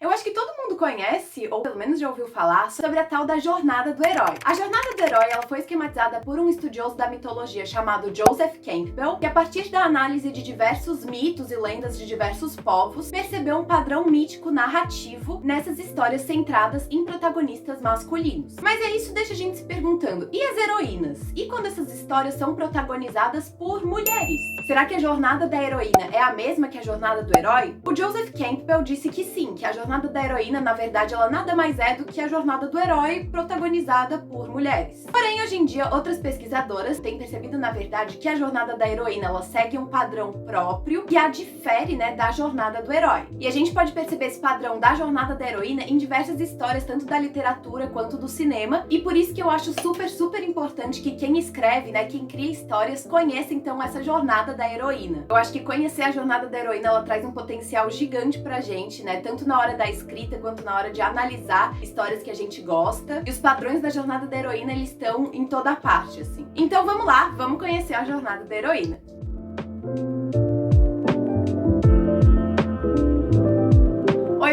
Eu acho que todo mundo conhece, ou pelo menos já ouviu falar, sobre a tal da jornada do herói. A jornada do herói, ela foi esquematizada por um estudioso da mitologia chamado Joseph Campbell, que a partir da análise de diversos mitos e lendas de diversos povos, percebeu um padrão mítico narrativo nessas histórias centradas em protagonistas masculinos. Mas aí isso deixa a gente se perguntando, e as heroínas? E quando essas histórias são protagonizadas por mulheres? Será que a jornada da heroína é a mesma que a jornada do herói? O Joseph Campbell disse que sim, que a jornada da heroína, na verdade, ela nada mais é do que a jornada do herói protagonizada por mulheres. Porém, hoje em dia, outras pesquisadoras têm percebido, na verdade, que a jornada da heroína, ela segue um padrão próprio que a difere, da jornada do herói. E a gente pode perceber esse padrão da jornada da heroína em diversas histórias, tanto da literatura quanto do cinema, e por isso que eu acho super importante que quem escreve, quem cria histórias, conheça, então, essa jornada da heroína. Eu acho que conhecer a jornada da heroína, ela traz um potencial gigante pra gente, tanto na hora da escrita quanto na hora de analisar histórias que a gente gosta. E os padrões da jornada da heroína, eles estão em toda parte, assim. Então vamos lá, vamos conhecer a jornada da heroína.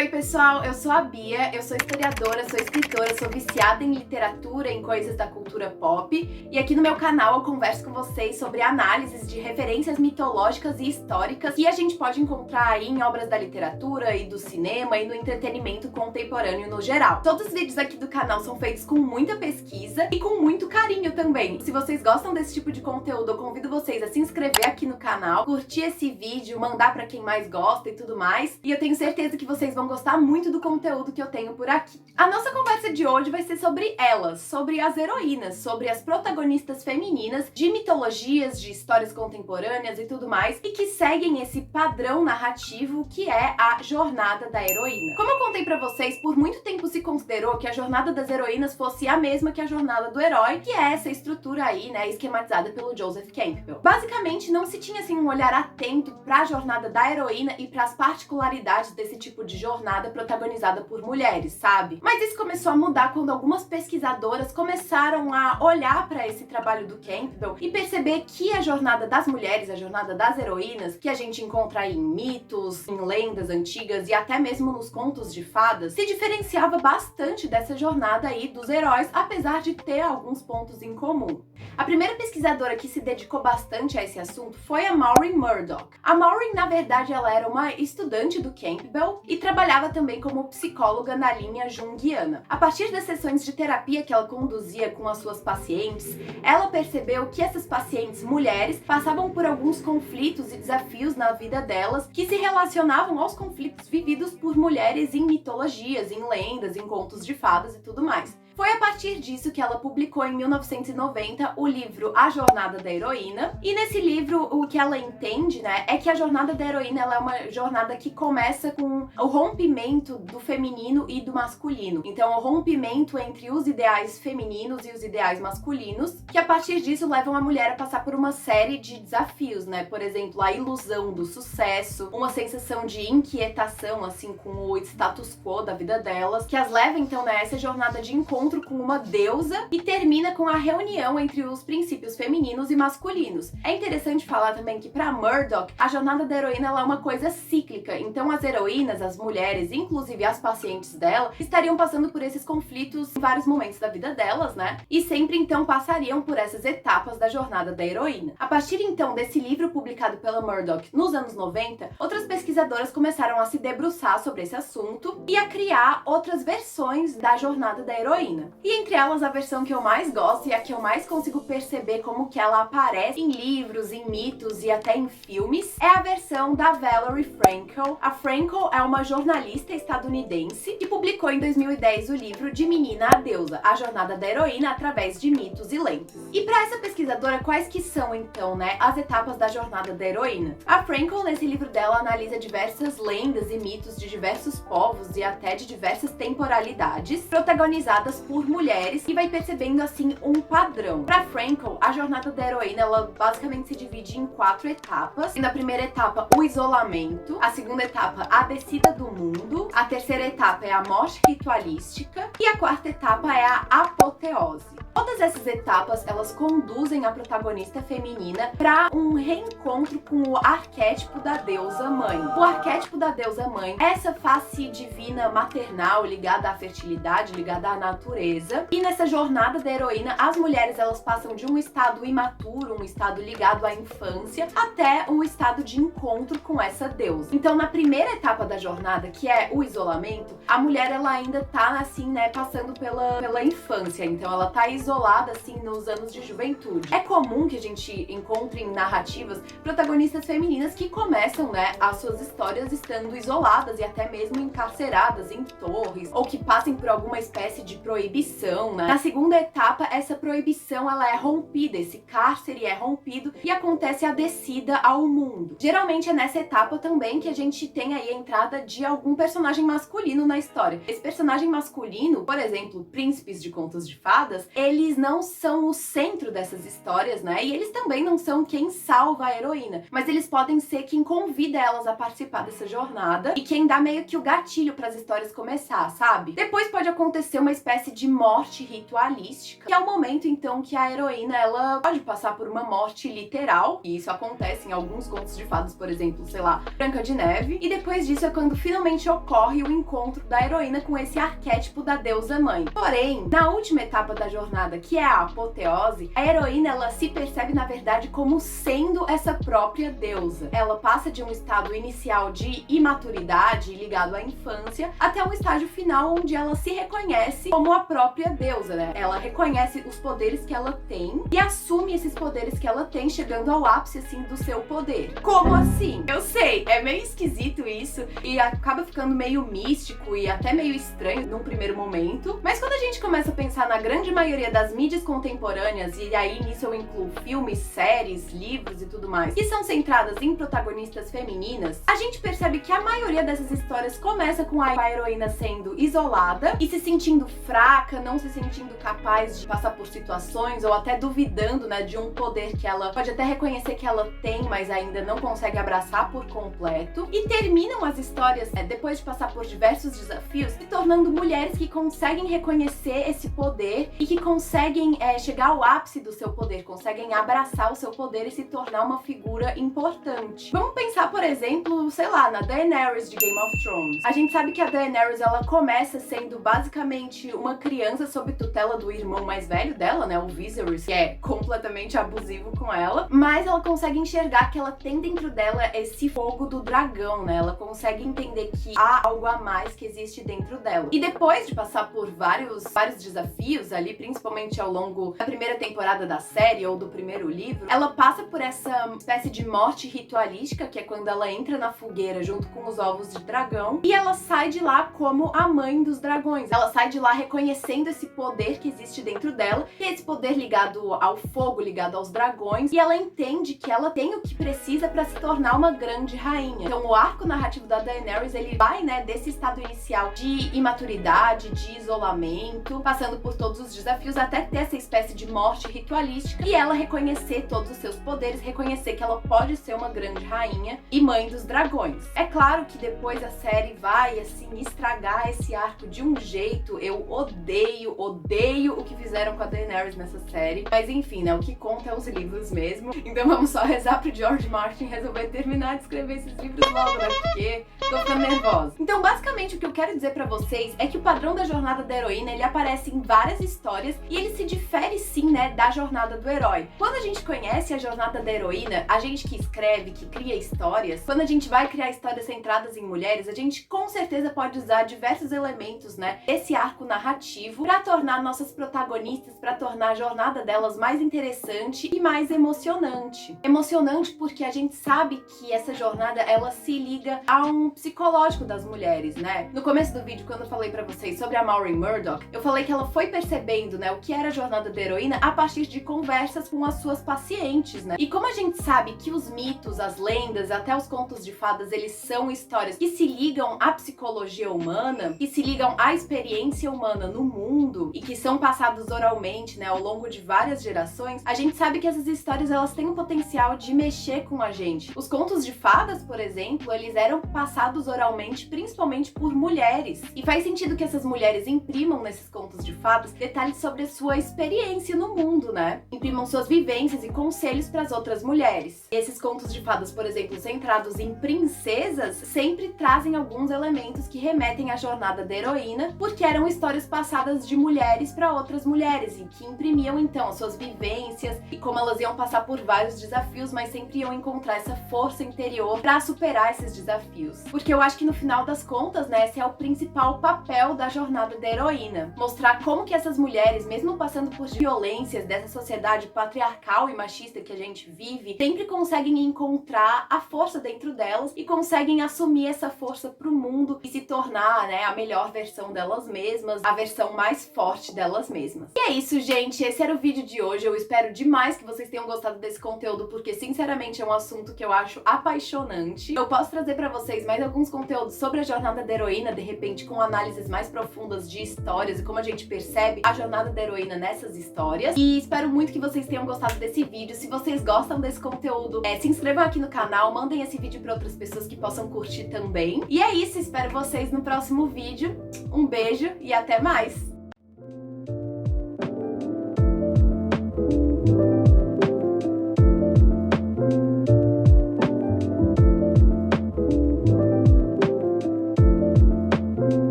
Oi pessoal, eu sou a Bia, eu sou historiadora, sou escritora, sou viciada em literatura, em coisas da cultura pop, e aqui no meu canal eu converso com vocês sobre análises de referências mitológicas e históricas que a gente pode encontrar aí em obras da literatura e do cinema e no entretenimento contemporâneo no geral. Todos os vídeos aqui do canal são feitos com muita pesquisa e com muito carinho também. Se vocês gostam desse tipo de conteúdo, eu convido vocês a se inscrever aqui no canal, curtir esse vídeo, mandar pra quem mais gosta e tudo mais, e eu tenho certeza que vocês vão gostar muito do conteúdo que eu tenho por aqui. A nossa conversa de hoje vai ser sobre elas, sobre as heroínas, sobre as protagonistas femininas de mitologias, de histórias contemporâneas e tudo mais, e que seguem esse padrão narrativo que é a jornada da heroína. Como eu contei pra vocês, por muito tempo se considerou que a jornada das heroínas fosse a mesma que a jornada do herói, que é essa estrutura aí, esquematizada pelo Joseph Campbell. Basicamente, não se tinha assim um olhar atento pra jornada da heroína e pras particularidades desse tipo de jornada protagonizada por mulheres, sabe? Mas isso começou a mudar quando algumas pesquisadoras começaram a olhar para esse trabalho do Campbell e perceber que a jornada das mulheres, a jornada das heroínas, que a gente encontra aí em mitos, em lendas antigas e até mesmo nos contos de fadas, se diferenciava bastante dessa jornada aí dos heróis, apesar de ter alguns pontos em comum. A primeira pesquisadora que se dedicou bastante a esse assunto foi a Maureen Murdoch. A Maureen, na verdade, ela era uma estudante do Campbell e trabalhava também como psicóloga na linha junguiana. A partir das sessões de terapia que ela conduzia com as suas pacientes, ela percebeu que essas pacientes mulheres passavam por alguns conflitos e desafios na vida delas que se relacionavam aos conflitos vividos por mulheres em mitologias, em lendas, em contos de fadas e tudo mais. Foi a partir disso que ela publicou em 1990 o livro A Jornada da Heroína, e nesse livro o que ela entende, é que a jornada da heroína ela é uma jornada que começa com o rompimento do feminino e do masculino. Então, o rompimento entre os ideais femininos e os ideais masculinos, que a partir disso levam a mulher a passar por uma série de desafios, Por exemplo, a ilusão do sucesso, uma sensação de inquietação, assim, com o status quo da vida delas, que as leva, então, essa jornada de encontro com uma deusa e termina com a reunião entre os princípios femininos e masculinos. É interessante falar também que para Murdoch, a jornada da heroína ela é uma coisa cíclica, então as heroínas, as mulheres, inclusive as pacientes dela, estariam passando por esses conflitos em vários momentos da vida delas, E sempre então passariam por essas etapas da jornada da heroína. A partir então desse livro publicado pela Murdoch nos anos 90, outras pesquisadoras começaram a se debruçar sobre esse assunto e a criar outras versões da jornada da heroína. E entre elas, a versão que eu mais gosto e a que eu mais consigo perceber como que ela aparece em livros, em mitos e até em filmes, é a versão da Valerie Frankel. A Frankel é uma jornalista estadunidense que publicou em 2010 o livro De Menina a Deusa, a jornada da heroína através de mitos e lendas. E para essa pesquisadora, quais que são então, as etapas da jornada da heroína? A Frankel, nesse livro dela, analisa diversas lendas e mitos de diversos povos e até de diversas temporalidades, protagonizadas por mulheres, e vai percebendo assim um padrão. Para Frankel, a jornada da heroína ela basicamente se divide em 4 etapas. E na primeira etapa, o isolamento, a segunda etapa, a descida do mundo, a terceira etapa é a morte ritualística e a quarta etapa é a apoteose. Todas essas etapas, elas conduzem a protagonista feminina para um reencontro com o arquétipo da deusa mãe. O arquétipo da deusa mãe, essa face divina maternal ligada à fertilidade, ligada à natureza. E nessa jornada da heroína, as mulheres elas passam de um estado imaturo, um estado ligado à infância, até um estado de encontro com essa deusa. Então, na primeira etapa da jornada, que é o isolamento, a mulher ela ainda tá assim, né, passando pela infância. Então, ela tá isolada assim nos anos de juventude. É comum que a gente encontre em narrativas protagonistas femininas que começam, né, as suas histórias estando isoladas e até mesmo encarceradas em torres, ou que passem por alguma espécie de proibição, né? Na segunda etapa, essa proibição ela é rompida, esse cárcere é rompido e acontece a descida ao mundo. Geralmente é nessa etapa também que a gente tem aí a entrada de algum personagem masculino na história. Esse personagem masculino, por exemplo, príncipes de contos de fadas, eles não são o centro dessas histórias, né? E eles também não são quem salva a heroína, mas eles podem ser quem convida elas a participar dessa jornada e quem dá meio que o gatilho para as histórias começar, sabe? Depois pode acontecer uma espécie de morte ritualística, que é o momento então que a heroína ela pode passar por uma morte literal, e isso acontece em alguns contos de fadas, por exemplo, sei lá, Branca de Neve, e depois disso é quando finalmente ocorre o encontro da heroína com esse arquétipo da deusa mãe. Porém, na última etapa da jornada, que é a apoteose, a heroína ela se percebe na verdade como sendo essa própria deusa. Ela passa de um estado inicial de imaturidade ligado à infância até um estágio final onde ela se reconhece como a própria deusa, né? Ela reconhece os poderes que ela tem e assume esses poderes que ela tem, chegando ao ápice assim do seu poder. Como assim? Eu sei, é meio esquisito isso e acaba ficando meio místico e até meio estranho num primeiro momento, mas quando a gente começa a pensar na grande maioria das mídias contemporâneas, e aí nisso eu incluo filmes, séries, livros e tudo mais, que são centradas em protagonistas femininas, a gente percebe que a maioria dessas histórias começa com a heroína sendo isolada e se sentindo fraca, não se sentindo capaz de passar por situações ou até duvidando, né, de um poder que ela pode até reconhecer que ela tem, mas ainda não consegue abraçar por completo. E terminam as histórias, depois de passar por diversos desafios, se tornando mulheres que conseguem reconhecer esse poder e que conseguem chegar ao ápice do seu poder, conseguem abraçar o seu poder e se tornar uma figura importante. Vamos pensar, por exemplo, sei lá, na Daenerys de Game of Thrones. A gente sabe que a Daenerys, ela começa sendo basicamente uma criança sob tutela do irmão mais velho dela, né, o Viserys, que é completamente abusivo com ela, mas ela consegue enxergar que ela tem dentro dela esse fogo do dragão, né, ela consegue entender que há algo a mais que existe dentro dela. E depois de passar por vários desafios ali, principalmente ao longo da primeira temporada da série ou do primeiro livro, ela passa por essa espécie de morte ritualística, que é quando ela entra na fogueira junto com os ovos de dragão, e ela sai de lá como a mãe dos dragões. Ela sai de lá reconhecendo esse poder que existe dentro dela, que é esse poder ligado ao fogo, ligado aos dragões, e ela entende que ela tem o que precisa para se tornar uma grande rainha. Então o arco narrativo da Daenerys, ele vai, né, desse estado inicial de imaturidade, de isolamento, passando por todos os desafios até ter essa espécie de morte ritualística e ela reconhecer todos os seus poderes, reconhecer que ela pode ser uma grande rainha e mãe dos dragões. É claro que depois a série vai, assim, estragar esse arco de um jeito. Eu odeio o que fizeram com a Daenerys nessa série. Mas enfim, né, o que conta é os livros mesmo. Então vamos só rezar pro George Martin resolver terminar de escrever esses livros logo, né, porque tô ficando nervosa. Então basicamente o que eu quero dizer pra vocês é que o padrão da jornada da heroína, ele aparece em várias histórias e ele se difere sim, né, da jornada do herói. Quando a gente conhece a jornada da heroína, a gente que escreve, que cria histórias, quando a gente vai criar histórias centradas em mulheres, a gente com certeza pode usar diversos elementos, né, desse arco narrativo pra tornar nossas protagonistas, pra tornar a jornada delas mais interessante e mais emocionante. Emocionante porque a gente sabe que essa jornada, ela se liga a um psicológico das mulheres, né? No começo do vídeo, quando eu falei pra vocês sobre a Maureen Murdoch, eu falei que ela foi percebendo, né, o que era a jornada da heroína a partir de conversas com as suas pacientes, né? E como a gente sabe que os mitos, as lendas, até os contos de fadas, eles são histórias que se ligam à psicologia humana, que se ligam à experiência humana no mundo e que são passados oralmente, né, ao longo de várias gerações, a gente sabe que essas histórias, elas têm o potencial de mexer com a gente. Os contos de fadas, por exemplo, eles eram passados oralmente principalmente por mulheres. E faz sentido que essas mulheres imprimam nesses contos de fadas detalhes sobre sobre a sua experiência no mundo, né? Imprimam suas vivências e conselhos para as outras mulheres. E esses contos de fadas, por exemplo, centrados em princesas, sempre trazem alguns elementos que remetem à jornada da heroína, porque eram histórias passadas de mulheres para outras mulheres e que imprimiam então as suas vivências e como elas iam passar por vários desafios, mas sempre iam encontrar essa força interior para superar esses desafios. Porque eu acho que no final das contas, né, esse é o principal papel da jornada da heroína. Mostrar como que essas mulheres, mesmo passando por violências dessa sociedade patriarcal e machista que a gente vive, sempre conseguem encontrar a força dentro delas e conseguem assumir essa força pro mundo e se tornar, né, a melhor versão delas mesmas, a versão mais forte delas mesmas. E é isso, gente. Esse era o vídeo de hoje. Eu espero demais que vocês tenham gostado desse conteúdo, porque sinceramente é um assunto que eu acho apaixonante. Eu posso trazer pra vocês mais alguns conteúdos sobre a jornada da heroína, de repente com análises mais profundas de histórias e como a gente percebe a jornada da heroína nessas histórias. E espero muito que vocês tenham gostado desse vídeo. Se vocês gostam desse conteúdo, se inscrevam aqui no canal, mandem esse vídeo pra outras pessoas que possam curtir também. E é isso, espero vocês no próximo vídeo. Um beijo e até mais!